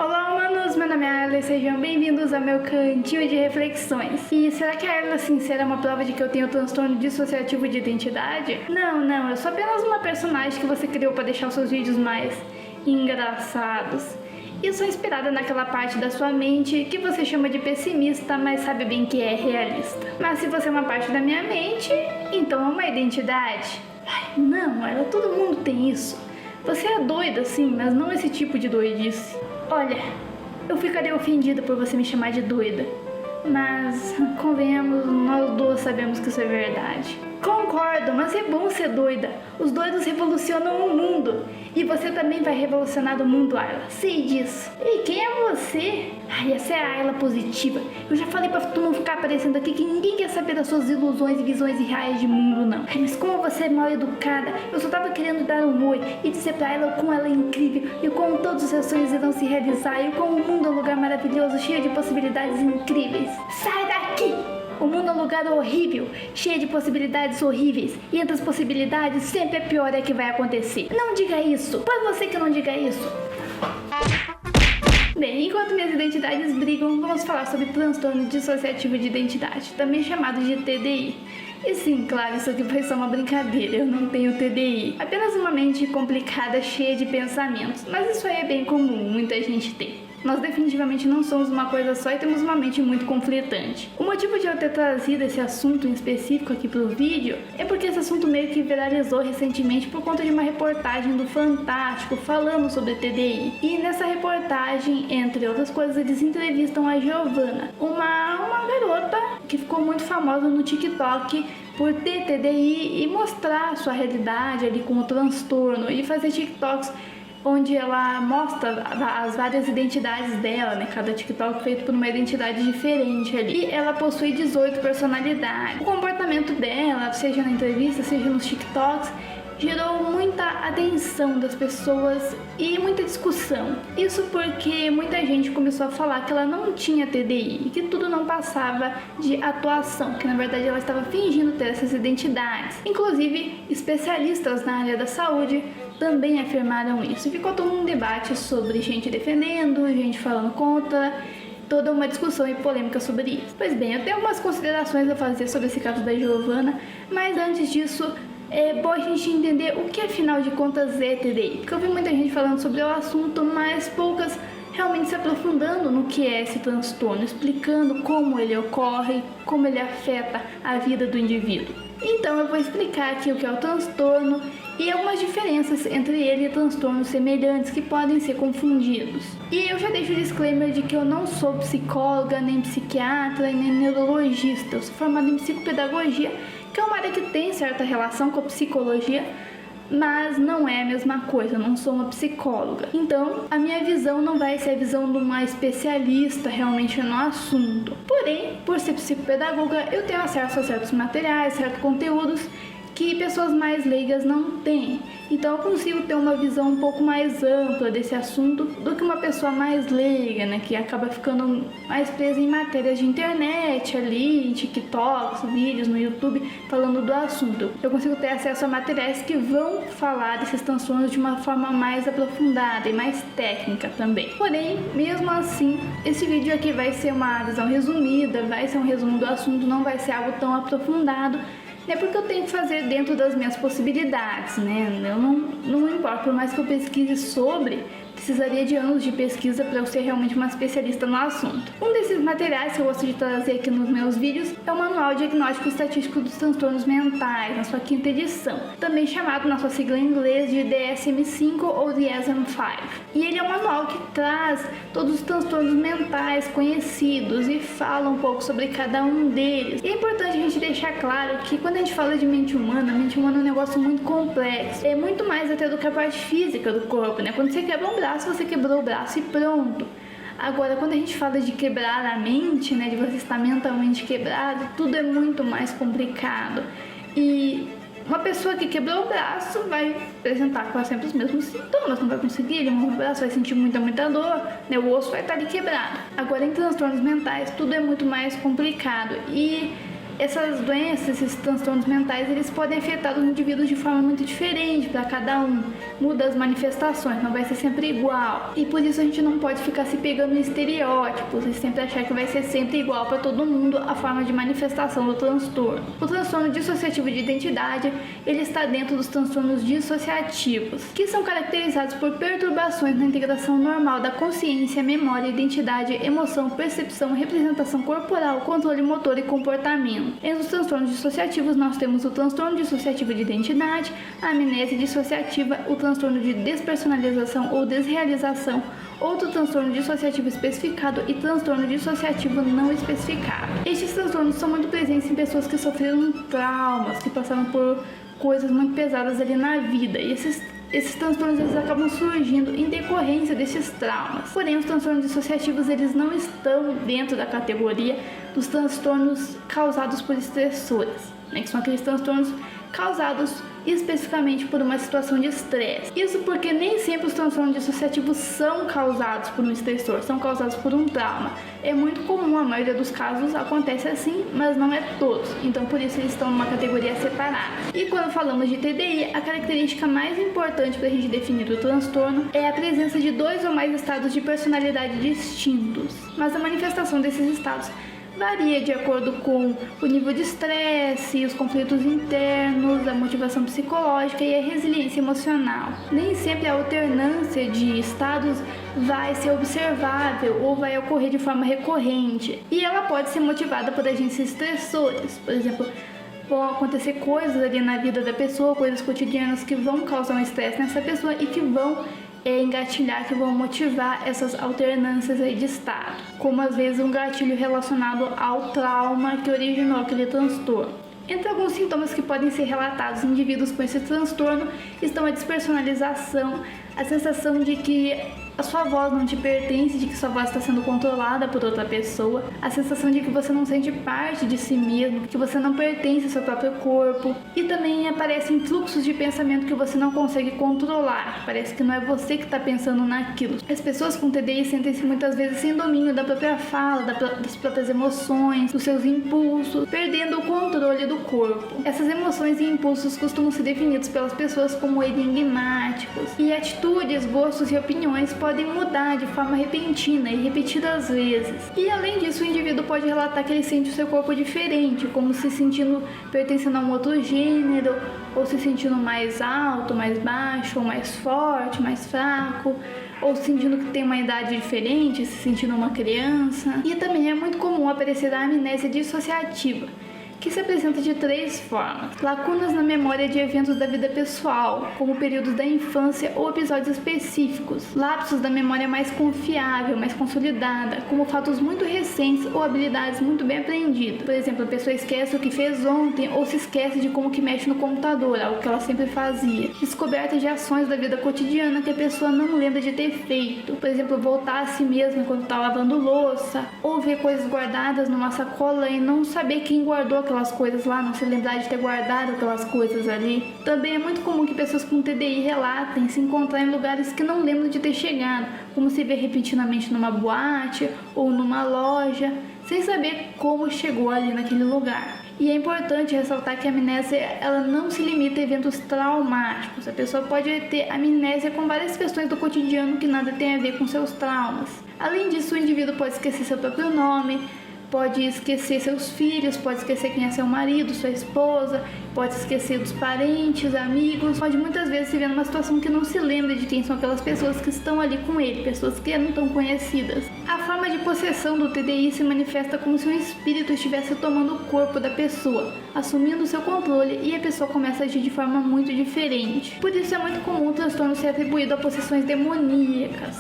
Olá, humanos! Meu nome é Ayla e sejam bem-vindos ao meu cantinho de reflexões. E será que a Ayla sincera é uma prova de que eu tenho transtorno dissociativo de identidade? Não, eu sou apenas uma personagem que você criou para deixar os seus vídeos mais engraçados. E sou inspirada naquela parte da sua mente que você chama de pessimista, mas sabe bem que é realista. Mas se você é uma parte da minha mente, então é uma identidade? Ai, não, Ayla, todo mundo tem isso. Você é doida, sim, mas não esse tipo de doidice. Olha, eu ficaria ofendida por você me chamar de doida, mas convenhamos, nós duas sabemos que isso é verdade. Concordo, mas é bom ser doida. Os doidos revolucionam o mundo. E você também vai revolucionar o mundo, Ayla. Sei disso. E quem é você? Ai, essa é a Ayla positiva. Eu já falei pra tu não ficar aparecendo aqui que ninguém quer saber das suas ilusões e visões irreais de mundo, não. Ai, mas como você é mal educada, eu só tava querendo dar um oi e dizer pra ela o quão ela é incrível e o quão todos os seus sonhos irão se realizar e o quão o mundo é um lugar maravilhoso, cheio de possibilidades incríveis. Sai daqui! O mundo é um lugar horrível, cheio de possibilidades horríveis. E entre as possibilidades, sempre a pior é que vai acontecer. Não diga isso. Por você que não diga isso. Bem, enquanto minhas identidades brigam, vamos falar sobre transtorno dissociativo de identidade, também chamado de TDI. E sim, claro, isso aqui foi só uma brincadeira, eu não tenho TDI. Apenas uma mente complicada, cheia de pensamentos. Mas isso aí é bem comum, muita gente tem. Nós definitivamente não somos uma coisa só e temos uma mente muito conflitante. O motivo de eu ter trazido esse assunto em específico aqui pro vídeo é porque esse assunto meio que viralizou recentemente por conta de uma reportagem do Fantástico falando sobre TDI. E nessa reportagem, entre outras coisas, eles entrevistam a Giovana, uma garota que ficou muito famosa no TikTok por ter TDI e mostrar sua realidade ali com o transtorno e fazer TikToks onde ela mostra as várias identidades dela, né? Cada TikTok feito por uma identidade diferente ali. E ela possui 18 personalidades. O comportamento dela, seja na entrevista, seja nos TikToks, gerou muita atenção das pessoas e muita discussão. Isso porque muita gente começou a falar que ela não tinha TDI e que tudo não passava de atuação, que na verdade ela estava fingindo ter essas identidades. Inclusive, especialistas na área da saúde também afirmaram isso. E ficou todo um debate sobre gente defendendo, gente falando contra, toda uma discussão e polêmica sobre isso. Pois bem, eu tenho algumas considerações a fazer sobre esse caso da Giovana, mas antes disso, é bom a gente entender o que afinal de contas é TDI. Porque eu vi muita gente falando sobre o assunto, mas poucas realmente se aprofundando no que é esse transtorno, explicando como ele ocorre, como ele afeta a vida do indivíduo. Então eu vou explicar aqui o que é o transtorno e algumas diferenças entre ele e transtornos semelhantes que podem ser confundidos. E eu já deixo o disclaimer de que eu não sou psicóloga, nem psiquiatra, nem neurologista. Eu sou formada em psicopedagogia, que é uma área que tem certa relação com a psicologia, mas não é a mesma coisa, eu não sou uma psicóloga. Então, a minha visão não vai ser a visão de uma especialista realmente no assunto. Porém, por ser psicopedagoga, eu tenho acesso a certos materiais, certos conteúdos que pessoas mais leigas não têm. Então eu consigo ter uma visão um pouco mais ampla desse assunto do que uma pessoa mais leiga, né, que acaba ficando mais presa em matérias de internet ali, em TikToks, vídeos no YouTube falando do assunto. Eu consigo ter acesso a materiais que vão falar desses transtornos de uma forma mais aprofundada e mais técnica também. Porém, mesmo assim, esse vídeo aqui vai ser uma visão resumida, vai ser um resumo do assunto, não vai ser algo tão aprofundado. É porque eu tenho que fazer dentro das minhas possibilidades, né? Eu não importa, por mais que eu pesquise sobre, precisaria de anos de pesquisa para eu ser realmente uma especialista no assunto. Um desses materiais que eu gosto de trazer aqui nos meus vídeos é o Manual Diagnóstico Estatístico dos Transtornos Mentais, na sua 5ª edição, também chamado na sua sigla em inglês de DSM-5 ou DSM-5. E ele é um manual que traz todos os transtornos mentais conhecidos e fala um pouco sobre cada um deles. E é importante a gente deixar claro que quando a gente fala de mente humana é um negócio muito complexo. É muito mais até do que a parte física do corpo, né? Quando você quebra um braço, você quebrou o braço e pronto. Agora, quando a gente fala de quebrar a mente, né, de você estar mentalmente quebrado, tudo é muito mais complicado. E uma pessoa que quebrou o braço vai apresentar quase sempre os mesmos sintomas, não vai conseguir mover o braço, vai sentir muita dor, né, o osso vai estar ali quebrado. Agora, em transtornos mentais, tudo é muito mais complicado e essas doenças, esses transtornos mentais, eles podem afetar os indivíduos de forma muito diferente para cada um. Muda as manifestações, não vai ser sempre igual. E por isso a gente não pode ficar se pegando em estereótipos e sempre achar que vai ser sempre igual para todo mundo a forma de manifestação do transtorno. O transtorno dissociativo de identidade, ele está dentro dos transtornos dissociativos, que são caracterizados por perturbações na integração normal da consciência, memória, identidade, emoção, percepção, representação corporal, controle motor e comportamento. Entre os transtornos dissociativos nós temos o transtorno dissociativo de identidade, a amnésia dissociativa, o transtorno de despersonalização ou desrealização, outro transtorno dissociativo especificado e transtorno dissociativo não especificado. Estes transtornos são muito presentes em pessoas que sofreram traumas, que passaram por coisas muito pesadas ali na vida, e esses transtornos eles acabam surgindo em decorrência desses traumas. Porém, os transtornos dissociativos eles não estão dentro da categoria dos transtornos causados por estressores, que são aqueles transtornos causados especificamente por uma situação de estresse. Isso porque nem sempre os transtornos dissociativos são causados por um estressor, são causados por um trauma. É muito comum, a maioria dos casos acontece assim, mas não é todos. Então por isso eles estão numa categoria separada. E quando falamos de TDI, a característica mais importante para a gente definir o transtorno é a presença de 2 ou mais estados de personalidade distintos. Mas a manifestação desses estados varia de acordo com o nível de estresse, os conflitos internos, a motivação psicológica e a resiliência emocional. Nem sempre a alternância de estados vai ser observável ou vai ocorrer de forma recorrente. E ela pode ser motivada por agentes estressores, por exemplo, vão acontecer coisas ali na vida da pessoa, coisas cotidianas que vão causar um estresse nessa pessoa e que vão engatilhar, que vão motivar essas alternâncias aí de estado, como às vezes um gatilho relacionado ao trauma que originou aquele transtorno. Entre alguns sintomas que podem ser relatados em indivíduos com esse transtorno estão a despersonalização, a sensação de que a sua voz não te pertence, de que sua voz está sendo controlada por outra pessoa, a sensação de que você não sente parte de si mesmo, que você não pertence ao seu próprio corpo, e também aparecem fluxos de pensamento que você não consegue controlar, parece que não é você que está pensando naquilo. As pessoas com TDI sentem-se muitas vezes sem domínio da própria fala, das próprias emoções, dos seus impulsos, perdendo o controle do corpo. Essas emoções e impulsos costumam ser definidos pelas pessoas como enigmáticos, e atitudes, gostos e opiniões podem mudar de forma repentina e repetidas vezes. E além disso, o indivíduo pode relatar que ele sente o seu corpo diferente, como se sentindo pertencendo a um outro gênero, ou se sentindo mais alto, mais baixo, ou mais forte, mais fraco, ou sentindo que tem uma idade diferente, se sentindo uma criança. E também é muito comum aparecer a amnésia dissociativa, que se apresenta de 3 formas: lacunas na memória de eventos da vida pessoal, como períodos da infância ou episódios específicos, lapsos da memória mais confiável, mais consolidada, como fatos muito recentes ou habilidades muito bem aprendidas. Por exemplo, a pessoa esquece o que fez ontem ou se esquece de como que mexe no computador, algo que ela sempre fazia. Descoberta de ações da vida cotidiana que a pessoa não lembra de ter feito, por exemplo, voltar a si mesma quando está lavando louça, ou ver coisas guardadas numa sacola e não saber quem guardou aquelas coisas lá, não se lembrar de ter guardado aquelas coisas ali. Também é muito comum que pessoas com TDI relatem se encontrar em lugares que não lembram de ter chegado, como se ver repentinamente numa boate ou numa loja, sem saber como chegou ali naquele lugar. E é importante ressaltar que a amnésia ela não se limita a eventos traumáticos. A pessoa pode ter amnésia com várias questões do cotidiano que nada tem a ver com seus traumas. Além disso, o indivíduo pode esquecer seu próprio nome, pode esquecer seus filhos, pode esquecer quem é seu marido, sua esposa, pode esquecer dos parentes, amigos, pode muitas vezes se ver numa situação que não se lembra de quem são aquelas pessoas que estão ali com ele, pessoas que não tão conhecidas. A forma de possessão do TDI se manifesta como se um espírito estivesse tomando o corpo da pessoa, assumindo seu controle, e a pessoa começa a agir de forma muito diferente. Por isso é muito comum o transtorno ser atribuído a possessões demoníacas.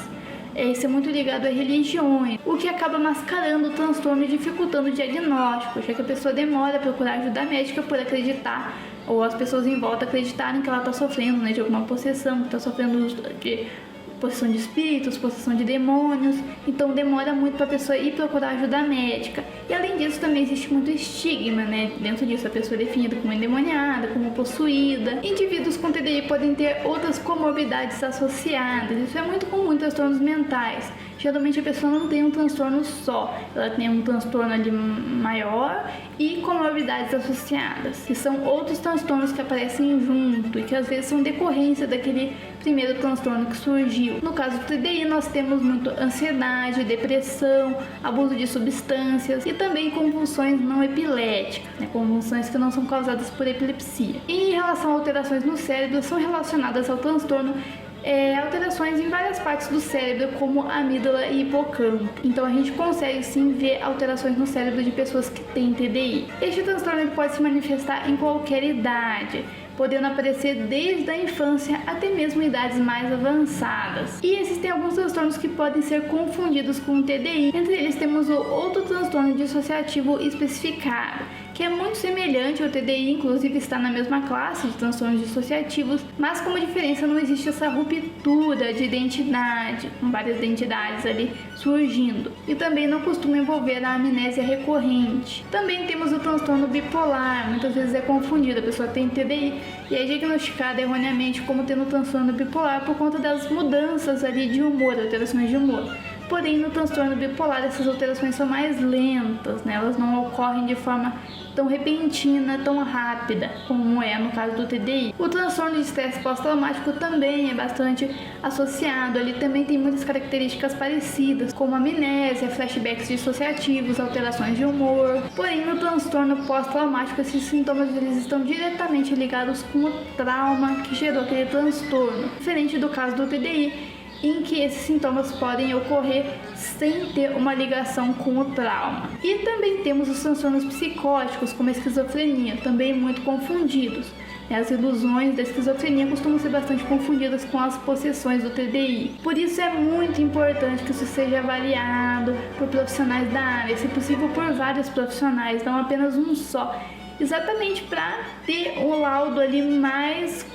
Isso é muito ligado a religiões, o que acaba mascarando o transtorno e dificultando o diagnóstico, já que a pessoa demora a procurar ajuda médica por acreditar, ou as pessoas em volta acreditarem que ela está sofrendo de alguma possessão, que está sofrendo de possessão de espíritos, possessão de demônios. Então demora muito para a pessoa ir procurar ajuda médica. E além disso também existe muito estigma, dentro disso a pessoa é definida como endemoniada, como possuída. Indivíduos com TDI podem ter outras comorbidades associadas. Isso é muito comum em transtornos mentais, Geralmente a pessoa não tem um transtorno só, ela tem um transtorno ali maior e comorbidades associadas, que são outros transtornos que aparecem junto e que às vezes são decorrência daquele primeiro transtorno que surgiu. No caso do TDI, nós temos muito ansiedade, depressão, abuso de substâncias e também convulsões não epiléticas, né? Convulsões que não são causadas por epilepsia. E em relação a alterações no cérebro, são relacionadas ao transtorno alterações em várias partes do cérebro, como amígdala e hipocampo. Então a gente consegue sim ver alterações no cérebro de pessoas que têm TDI. Este transtorno pode se manifestar em qualquer idade, podendo aparecer desde a infância até mesmo idades mais avançadas. E existem alguns transtornos que podem ser confundidos com o TDI. Entre eles temos o outro transtorno dissociativo especificado, que é muito semelhante ao TDI, inclusive está na mesma classe de transtornos dissociativos, mas como diferença não existe essa ruptura de identidade, com várias identidades ali surgindo, e também não costuma envolver a amnésia recorrente. Também temos o transtorno bipolar, muitas vezes é confundido, a pessoa tem TDI e é diagnosticada erroneamente como tendo transtorno bipolar por conta das mudanças ali de humor, alterações de humor. Porém, no transtorno bipolar, essas alterações são mais lentas, né? Elas não ocorrem de forma tão repentina, tão rápida, como é no caso do TDI. O transtorno de estresse pós-traumático também é bastante associado, ele também tem muitas características parecidas, como amnésia, flashbacks dissociativos, alterações de humor. Porém, no transtorno pós-traumático, esses sintomas eles estão diretamente ligados com o trauma que gerou aquele transtorno, diferente do caso do TDI, em que esses sintomas podem ocorrer sem ter uma ligação com o trauma. E também temos os transtornos psicóticos, como a esquizofrenia, também muito confundidos. As ilusões da esquizofrenia costumam ser bastante confundidas com as possessões do TDI. Por isso é muito importante que isso seja avaliado por profissionais da área, se possível por vários profissionais, não apenas um só, exatamente para ter um laudo ali mais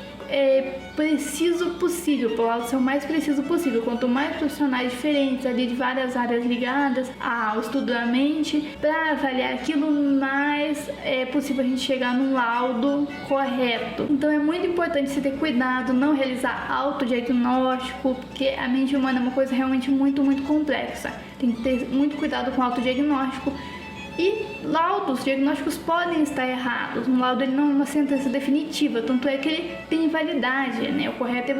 preciso possível, para o laudo ser o mais preciso possível. Quanto mais profissionais diferentes ali de várias áreas ligadas ao estudo da mente, para avaliar aquilo, mais é possível a gente chegar num laudo correto. Então é muito importante você ter cuidado, não realizar autodiagnóstico, porque a mente humana é uma coisa realmente muito complexa. Tem que ter muito cuidado com o autodiagnóstico. E laudos, diagnósticos podem estar errados. Um laudo ele não é uma sentença definitiva, tanto é que ele tem validade, né? O correto é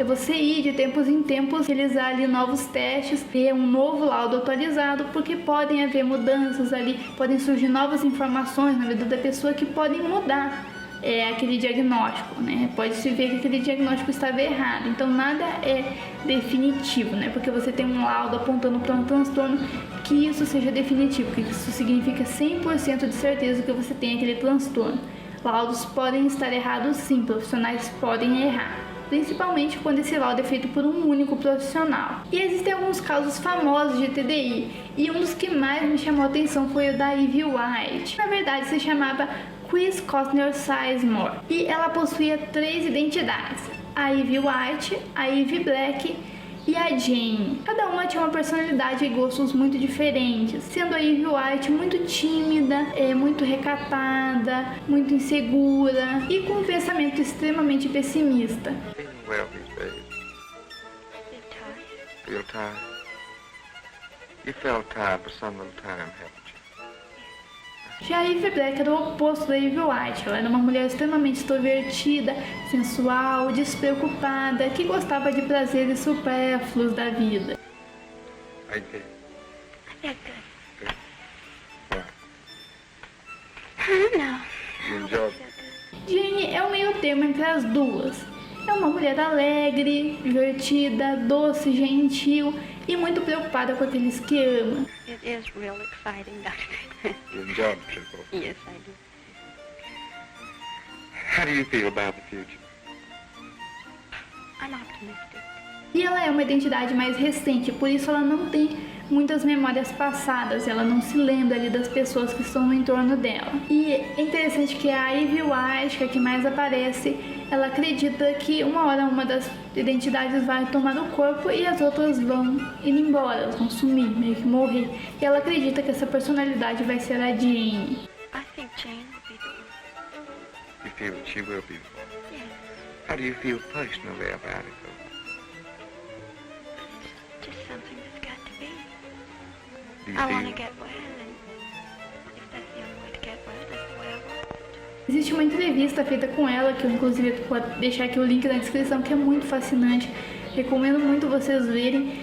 você ir de tempos em tempos realizar ali novos testes, ter um novo laudo atualizado, porque podem haver mudanças ali, podem surgir novas informações na vida da pessoa que podem mudar aquele diagnóstico, né? Pode-se ver que aquele diagnóstico estava errado, então nada é definitivo, né? Porque você tem um laudo apontando para um transtorno, que isso seja definitivo, que isso significa 100% de certeza que você tem aquele transtorno. Laudos podem estar errados sim, profissionais podem errar, principalmente quando esse laudo é feito por um único profissional. E existem alguns casos famosos de TDI, e um dos que mais me chamou a atenção foi o da Ivy White. Na verdade, se chamava Chris Costner Sizemore, e ela possuía 3 identidades: a Ivy White, a Ivy Black e a Jane. Cada uma tinha uma personalidade e gostos muito diferentes, sendo a Ivy White muito tímida, muito recatada, muito insegura e com um pensamento extremamente pessimista. Well these days. Feel tired? You felt tired for some little time, haven't you? Já a Ivy Black era o oposto da Ivy White. Ela era uma mulher extremamente extrovertida, sensual, despreocupada, que gostava de prazeres supérfluos da vida. I did. I feel good. Why? I don't know. You enjoyed Jane é o meio termo entre as duas. É uma mulher alegre, divertida, doce, gentil e muito preocupada com aqueles que ama. It is real exciting, Doctor. You enjoyed the trip, okay? Yes, I do. How do you feel about the future? I'm optimistic. E ela é uma identidade mais recente, por isso ela não tem muitas memórias passadas, ela não se lembra ali das pessoas que estão no entorno dela. E é interessante que a Ivy White, que é a que mais aparece, ela acredita que uma hora uma das identidades vai tomar o corpo e as outras vão ir embora, elas vão sumir, meio que morrer. E ela acredita que essa personalidade vai ser a Jane. I think Jane will be the one. You feel that she will be the one? Yes. How do you feel personally about it, though? Just something Do you I want to feel? get well, and if that's the only way to get well, that's the way I want. Existe uma entrevista feita com ela, que eu inclusive vou deixar aqui o link na descrição, que é muito fascinante. Recomendo muito vocês verem.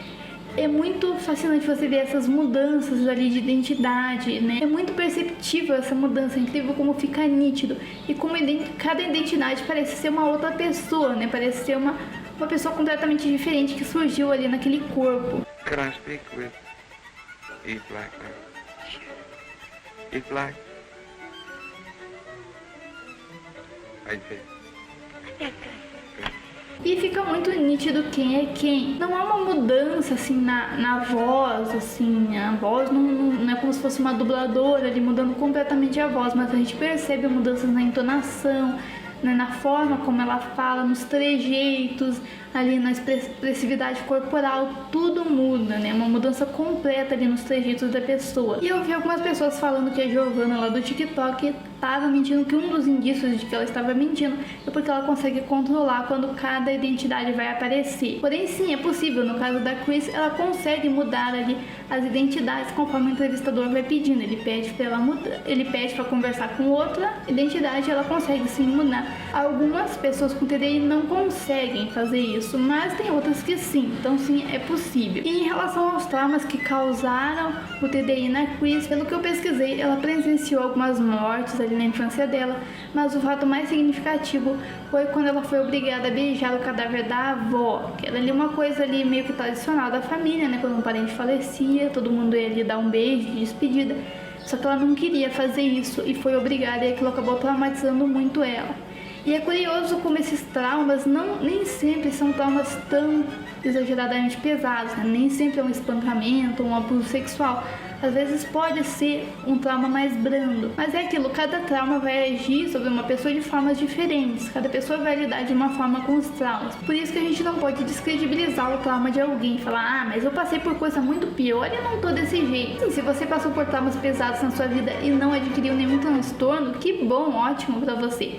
É muito fascinante você ver essas mudanças ali de identidade, né? É muito perceptível essa mudança, é incrível como fica nítido. E como cada identidade parece ser uma outra pessoa, né? Parece ser uma pessoa completamente diferente que surgiu ali naquele corpo. Could I speak with Eve Black now? Eve Black? How you feel? I feel good. E fica muito nítido quem é quem. Não há uma mudança assim na voz, assim, a voz não é como se fosse uma dubladora ali mudando completamente a voz, mas a gente percebe mudanças na entonação, né, na forma como ela fala, nos trejeitos, ali na expressividade corporal, tudo muda, né? Uma mudança completa ali nos trejeitos da pessoa. E eu vi algumas pessoas falando que a Giovanna lá do TikTok estava mentindo, que um dos indícios de que ela estava mentindo é porque ela consegue controlar quando cada identidade vai aparecer. Porém, sim, é possível. No caso da Chris, ela consegue mudar ali as identidades conforme o entrevistador vai pedindo. Ele pede para ela mudar, ele pede para conversar com outra identidade, ela consegue sim mudar. Algumas pessoas com TDI não conseguem fazer isso, mas tem outras que sim, então sim, é possível. E em relação aos traumas que causaram o TDI na Chris, pelo que eu pesquisei, ela presenciou algumas mortes ali na infância dela, mas o fato mais significativo foi quando ela foi obrigada a beijar o cadáver da avó, que era ali uma coisa ali meio que tradicional da família, né? Quando um parente falecia, todo mundo ia ali dar um beijo de despedida, só que ela não queria fazer isso e foi obrigada, e aquilo acabou traumatizando muito ela. E é curioso como esses traumas nem sempre são traumas tão exageradamente pesados, né? Nem sempre é um espancamento, um abuso sexual. Às vezes pode ser um trauma mais brando. Mas é aquilo, cada trauma vai agir sobre uma pessoa de formas diferentes. Cada pessoa vai lidar de uma forma com os traumas. Por isso que a gente não pode descredibilizar o trauma de alguém. Falar, ah, mas eu passei por coisa muito pior e não tô desse jeito. Sim, se você passou por traumas pesados na sua vida e não adquiriu nenhum transtorno, que bom, ótimo pra você.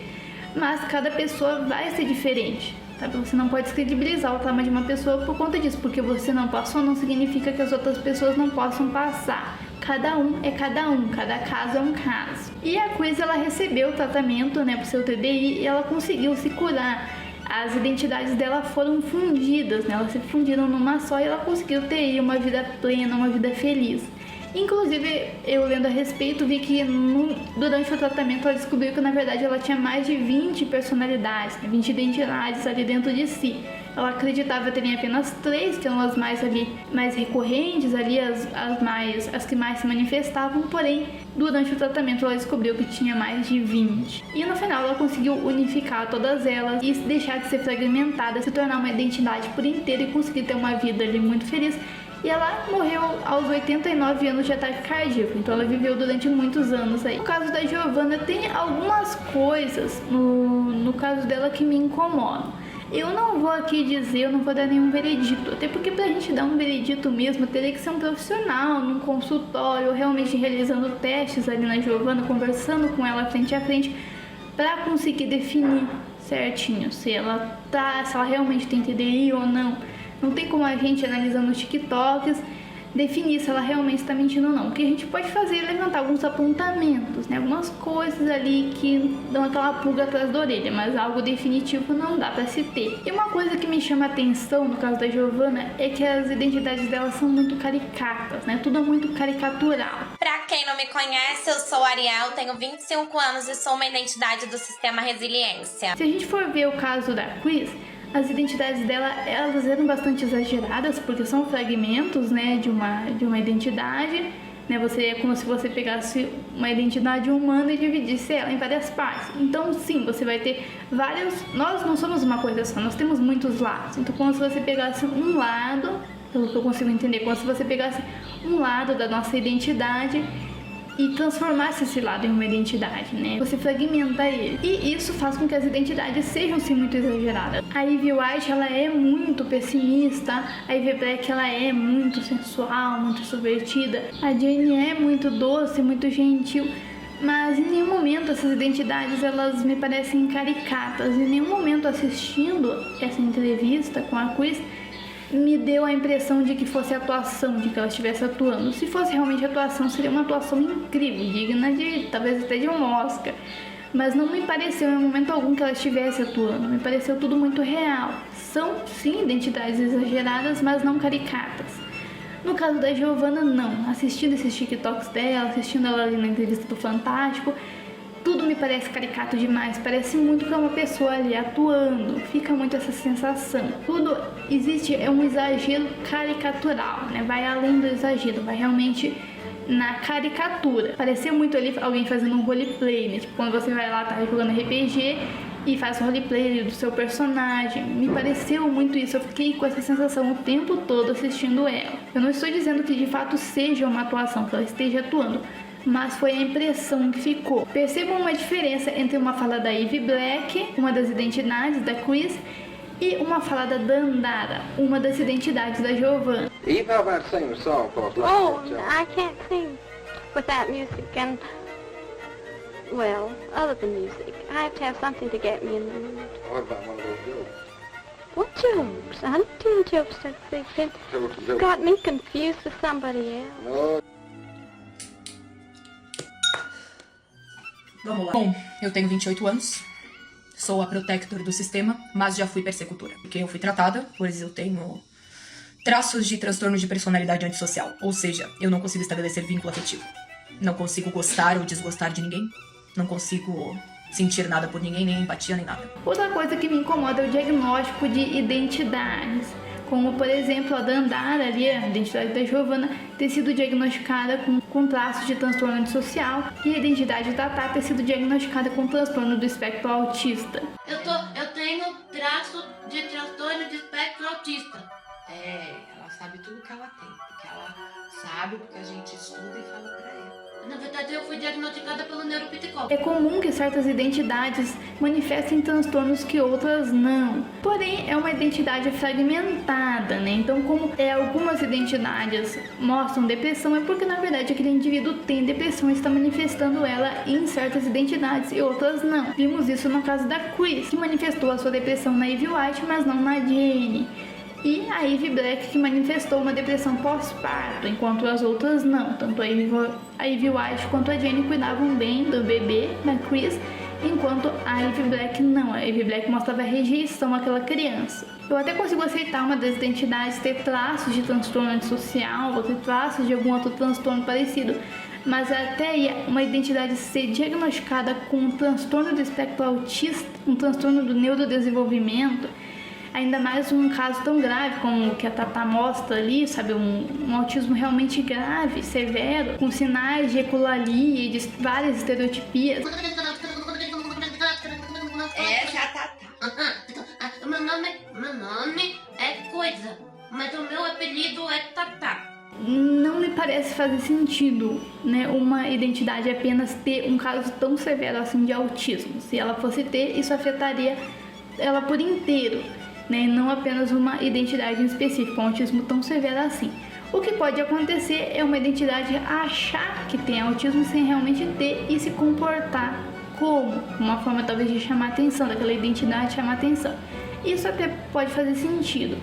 Mas cada pessoa vai ser diferente, sabe? Você não pode descredibilizar o trauma de uma pessoa por conta disso, porque você não passou não significa que as outras pessoas não possam passar. Cada um é cada um, cada caso é um caso. E a Chris, ela recebeu o tratamento, né, pro seu TDI, e ela conseguiu se curar. As identidades dela foram fundidas, né? Elas se fundiram numa só e ela conseguiu ter uma vida plena, uma vida feliz. Inclusive, eu lendo a respeito, vi que durante o tratamento ela descobriu que na verdade ela tinha mais de 20 personalidades, 20 identidades ali dentro de si. Ela acreditava ter apenas 3, que eram as mais recorrentes, ali as que mais se manifestavam, porém, durante o tratamento ela descobriu que tinha mais de 20. E no final ela conseguiu unificar todas elas e deixar de ser fragmentada, se tornar uma identidade por inteiro e conseguir ter uma vida ali muito feliz. E ela morreu aos 89 anos de ataque cardíaco, então ela viveu durante muitos anos aí. No caso da Giovanna, tem algumas coisas no caso dela que me incomodam. Eu não vou aqui dizer, eu não vou dar nenhum veredito, até porque pra gente dar um veredito mesmo, teria que ser um profissional, num consultório, realmente realizando testes ali na Giovanna, conversando com ela frente a frente, pra conseguir definir certinho se ela realmente tem TDI ou não. Não tem como a gente, analisando os TikToks, definir se ela realmente está mentindo ou não. O que a gente pode fazer é levantar alguns apontamentos, né? Algumas coisas ali que dão aquela pulga atrás da orelha, mas algo definitivo não dá para se ter. E uma coisa que me chama a atenção no caso da Giovanna é que as identidades dela são muito caricatas, né? Tudo é muito caricatural. Pra quem não me conhece, eu sou Ariel, tenho 25 anos e sou uma identidade do Sistema Resiliência. Se a gente for ver o caso da Chris, as identidades dela, elas eram bastante exageradas, porque são fragmentos, né, de uma identidade, né, é como se você pegasse uma identidade humana e dividisse ela em várias partes. Então, sim, você vai ter vários... Nós não somos uma coisa só, nós temos muitos lados. Então, como se você pegasse um lado, pelo que eu consigo entender, como se você pegasse um lado da nossa identidade e transformasse esse lado em uma identidade, né? Você fragmenta ele. E isso faz com que as identidades sejam, sim, muito exageradas. A Ivy White, ela é muito pessimista. A Ivy Black, ela é muito sensual, muito subvertida. A Jane é muito doce, muito gentil. Mas em nenhum momento essas identidades, elas me parecem caricatas. Em nenhum momento, assistindo essa entrevista com a Chris, me deu a impressão de que fosse atuação, de que ela estivesse atuando. Se fosse realmente atuação, seria uma atuação incrível, digna de, talvez até de um Oscar. Mas não me pareceu em momento algum que ela estivesse atuando, me pareceu tudo muito real. São, sim, identidades exageradas, mas não caricatas. No caso da Giovanna, não. Assistindo esses TikToks dela, assistindo ela ali na entrevista do Fantástico, tudo me parece caricato demais, parece muito que é uma pessoa ali atuando, fica muito essa sensação. Tudo existe, é um exagero caricatural, né? Vai além do exagero, vai realmente na caricatura. Pareceu muito ali alguém fazendo um roleplay, né? Tipo, quando você vai lá, tá jogando RPG e faz o roleplay do seu personagem. Me pareceu muito isso, eu fiquei com essa sensação o tempo todo assistindo ela. Eu não estou dizendo que de fato seja uma atuação, que ela esteja atuando, mas foi a impressão que ficou. Percebam uma diferença entre uma fala da Ivy Black, uma das identidades da Chris, e uma fala da Dandara, uma das identidades da Giovanna. Eve, how about singing a song for us? Oh, I can't sing without music, and, well, other than music, I have to have something to get me in the mood. What about one of those jokes? What jokes? I don't tell jokes that big. You've got me confused with somebody else. No. Vamos lá. Bom, eu tenho 28 anos, sou a protector do sistema, mas já fui persecutora. Porque eu fui tratada, pois eu tenho traços de transtorno de personalidade antissocial. Ou seja, eu não consigo estabelecer vínculo afetivo. Não consigo gostar ou desgostar de ninguém. Não consigo sentir nada por ninguém, nem empatia, nem nada. Outra coisa que me incomoda é o diagnóstico de identidades. Como, por exemplo, a Dandara ali, a identidade da Giovanna, ter sido diagnosticada com traços de transtorno antissocial e a identidade da Tata ter sido diagnosticada com transtorno do espectro autista. Eu tenho traço de transtorno de espectro autista. Ela sabe tudo que ela tem, porque ela sabe, porque a gente estuda e fala pra ela. Na verdade, eu fui diagnosticada pelo neuropsicólogo. É comum que certas identidades manifestem transtornos que outras não. Porém, é uma identidade fragmentada, né? Então, como algumas identidades mostram depressão, é porque, na verdade, aquele indivíduo tem depressão e está manifestando ela em certas identidades e outras não. Vimos isso no caso da Chris, que manifestou a sua depressão na Ivy White, mas não na Jenny. E a Ivy Black, que manifestou uma depressão pós-parto, enquanto as outras não. Tanto a Ivy White quanto a Jenny cuidavam bem do bebê, da Chris, enquanto a Ivy Black não. A Ivy Black mostrava rejeição àquela criança. Eu até consigo aceitar uma das identidades ter traços de transtorno antissocial ou ter traços de algum outro transtorno parecido, mas até aí uma identidade ser diagnosticada com um transtorno do espectro autista, um transtorno do neurodesenvolvimento, ainda mais um caso tão grave como o que a Tata mostra ali, sabe? Um autismo realmente grave, severo, com sinais de ecolalia e de várias estereotipias. Essa é a Tata. Meu nome é Coisa, mas o meu apelido é Tata. Não me parece fazer sentido, né, uma identidade apenas ter um caso tão severo assim de autismo. Se ela fosse ter, isso afetaria ela por inteiro, né, não apenas uma identidade em específico, um autismo tão severo assim. O que pode acontecer é uma identidade achar que tem autismo sem realmente ter e se comportar como uma forma talvez de chamar atenção, daquela identidade chamar atenção. Isso até pode fazer sentido,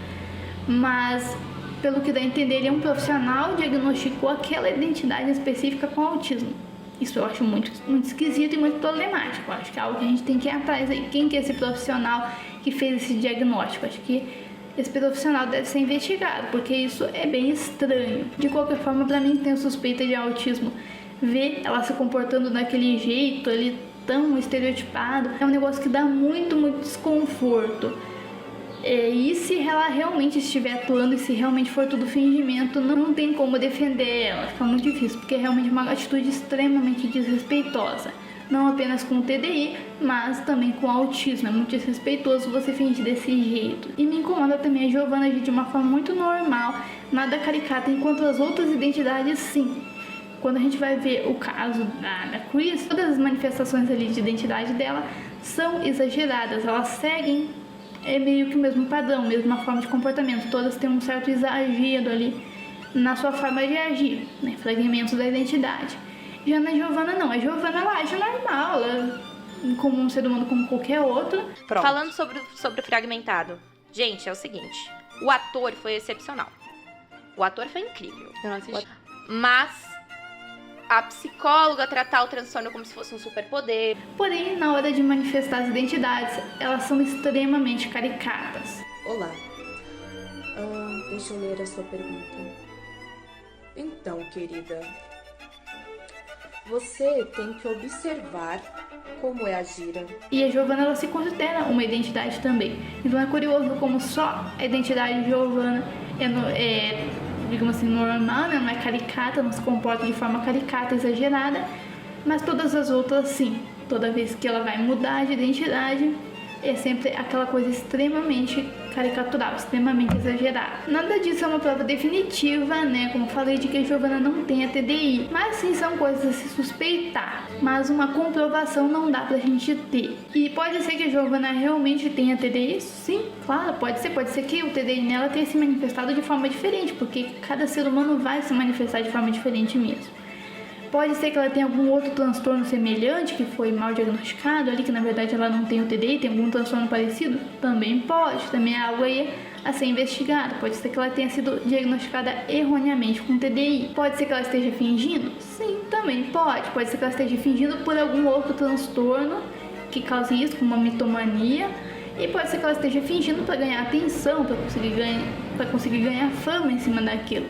mas pelo que dá a entender, ele é um profissional, diagnosticou aquela identidade específica com autismo. Isso eu acho muito esquisito e muito problemático. Eu acho que é algo que a gente tem que ir atrás aí. Quem que é esse profissional que fez esse diagnóstico? Acho que esse profissional deve ser investigado, porque isso é bem estranho. De qualquer forma, pra mim que tem suspeita de autismo, ver ela se comportando daquele jeito ali tão estereotipado, é um negócio que dá muito desconforto. E se ela realmente estiver atuando e se realmente for tudo fingimento, não tem como defender ela, fica muito difícil, porque é realmente uma atitude extremamente desrespeitosa. Não apenas com o TDI, mas também com o autismo. É muito desrespeitoso você fingir desse jeito. E me incomoda também a Giovanna agir de uma forma muito normal, nada caricata, enquanto as outras identidades sim. Quando a gente vai ver o caso da Chris, todas as manifestações ali de identidade dela são exageradas, elas seguem meio que o mesmo padrão, mesma forma de comportamento. Todas têm um certo exagero ali na sua forma de agir, né? Fragmentos da identidade. Já na Giovanna não, a Giovanna ela age normal, ela, como um ser humano como qualquer outro. Pronto. Falando sobre o fragmentado, gente, é o seguinte, O ator foi excepcional. O ator foi incrível. Eu não assisti. Mas a psicóloga tratar o transtorno como se fosse um superpoder. Porém, na hora de manifestar as identidades, elas são extremamente caricatas. Olá. Deixa eu ler a sua pergunta. Então, querida, você tem que observar como é a Gira. E a Giovanna, ela se considera uma identidade também. Então é curioso como só a identidade de Giovanna digamos assim, normal, né? Não é caricata, não se comporta de forma caricata, exagerada, mas todas as outras sim. Toda vez que ela vai mudar de identidade, é sempre aquela coisa extremamente caricatural, extremamente exagerada. Nada disso é uma prova definitiva, né? Como falei, de que a Giovanna não tem a TDI. Mas sim, são coisas a se suspeitar. Mas uma comprovação não dá pra gente ter. E pode ser que a Giovanna realmente tenha TDI? Sim, claro, pode ser que o TDI nela tenha se manifestado de forma diferente, porque cada ser humano vai se manifestar de forma diferente mesmo. Pode ser que ela tenha algum outro transtorno semelhante que foi mal diagnosticado ali, que na verdade ela não tem o TDI, tem algum transtorno parecido? Também pode, também é algo aí a ser investigado. Pode ser que ela tenha sido diagnosticada erroneamente com TDI. Pode ser que ela esteja fingindo? Sim, também pode. Pode ser que ela esteja fingindo por algum outro transtorno que cause isso, como uma mitomania. E pode ser que ela esteja fingindo para ganhar atenção, para conseguir ganhar fama em cima daquilo.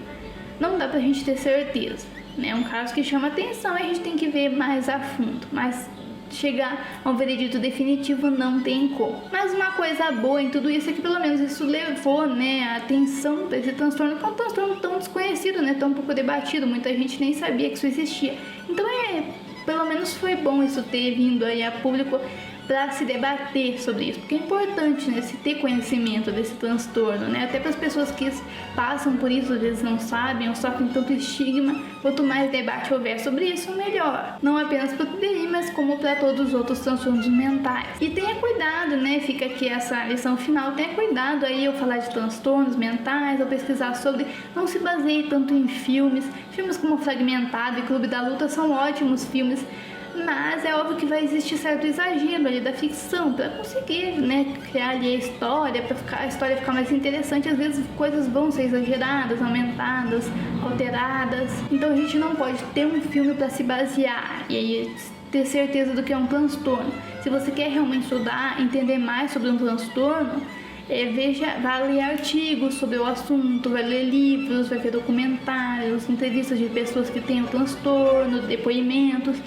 Não dá pra gente ter certeza. É um caso que chama atenção e a gente tem que ver mais a fundo, mas chegar a um veredito definitivo não tem como. Mas uma coisa boa em tudo isso é que pelo menos isso levou, né, a atenção para esse transtorno, que é um transtorno tão desconhecido, né, tão pouco debatido, muita gente nem sabia que isso existia. Então pelo menos foi bom isso ter vindo aí a público para se debater sobre isso, porque é importante, né, se ter conhecimento desse transtorno, né, até para as pessoas que passam por isso, às vezes não sabem ou sofrem tanto estigma. Quanto mais debate houver sobre isso, melhor. Não apenas para o TDI, mas como para todos os outros transtornos mentais. E tenha cuidado, né, fica aqui essa lição final, tenha cuidado aí ao falar de transtornos mentais, ao pesquisar sobre, não se baseie tanto em filmes como Fragmentado e Clube da Luta são ótimos filmes, mas é óbvio que vai existir certo exagero ali da ficção para conseguir, né, criar ali a história, para a história ficar mais interessante. Às vezes coisas vão ser exageradas, aumentadas, alteradas. Então a gente não pode ter um filme para se basear e aí ter certeza do que é um transtorno. Se você quer realmente estudar, entender mais sobre um transtorno, vai ler artigos sobre o assunto, vai ler livros, vai ver documentários, entrevistas de pessoas que têm o transtorno, depoimentos.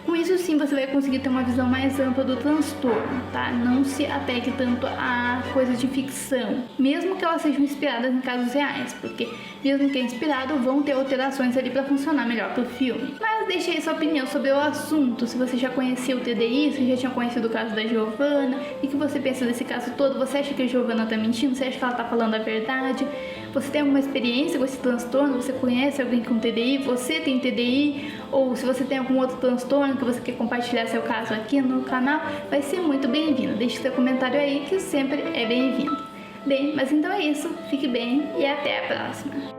Com isso sim você vai conseguir ter uma visão mais ampla do transtorno, tá? Não se apegue tanto a coisas de ficção, mesmo que elas sejam inspiradas em casos reais, porque mesmo que é inspirado, vão ter alterações ali para funcionar melhor pro filme. Mas deixe aí sua opinião sobre o assunto, se você já conhecia o TDI, se já tinha conhecido o caso da Giovanna, e o que você pensa desse caso todo. Você acha que a Giovanna tá mentindo? Você acha que ela tá falando a verdade? Você tem alguma experiência com esse transtorno? Você conhece alguém com TDI? Você tem TDI? Ou se você tem algum outro transtorno que você quer compartilhar seu caso aqui no canal, vai ser muito bem-vindo. Deixe seu comentário aí que sempre é bem-vindo. Bem, mas então é isso. Fique bem e até a próxima.